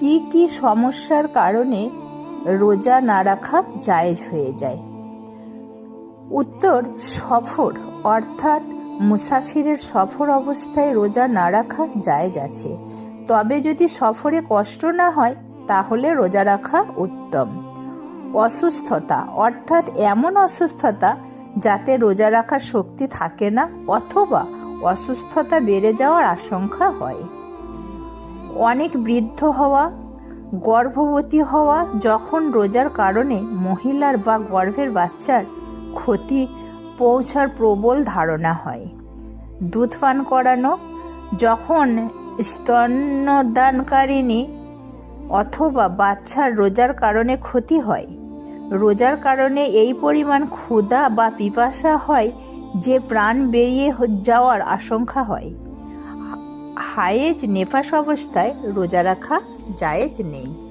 কি কি সমস্যার কারণে রোজা না রাখা জায়েজ হয়ে যায়? উত্তর, সফর অর্থাৎ মুসাফিরের সফর অবস্থায় রোজা না রাখা জায়েজ আছে, তবে যদি সফরে কষ্ট না হয় তাহলে রোজা রাখা উত্তম। অসুস্থতা অর্থাৎ এমন অসুস্থতা যাতে রোজা রাখার শক্তি থাকে না অথবা অসুস্থতা বেড়ে যাওয়ার আশঙ্কা হয়। অনেক বৃদ্ধ হওয়া, গর্ভবতী হওয়া, যখন রোজার কারণে মহিলার বা গর্ভের বাচ্চার ক্ষতি পৌঁছার প্রবল ধারণা হয়। দুধ পান করানো, যখন স্তন্যদানকারিণী অথবা বাচ্চার রোজার কারণে ক্ষতি হয়। রোজার কারণে এই পরিমাণ ক্ষুধা বা পিপাসা হয় যে প্রাণ বেরিয়ে যাওয়ার আশঙ্কা হয়। হায়েজ নেফাস অবস্থায় রোজা রাখা জায়েজ নেই।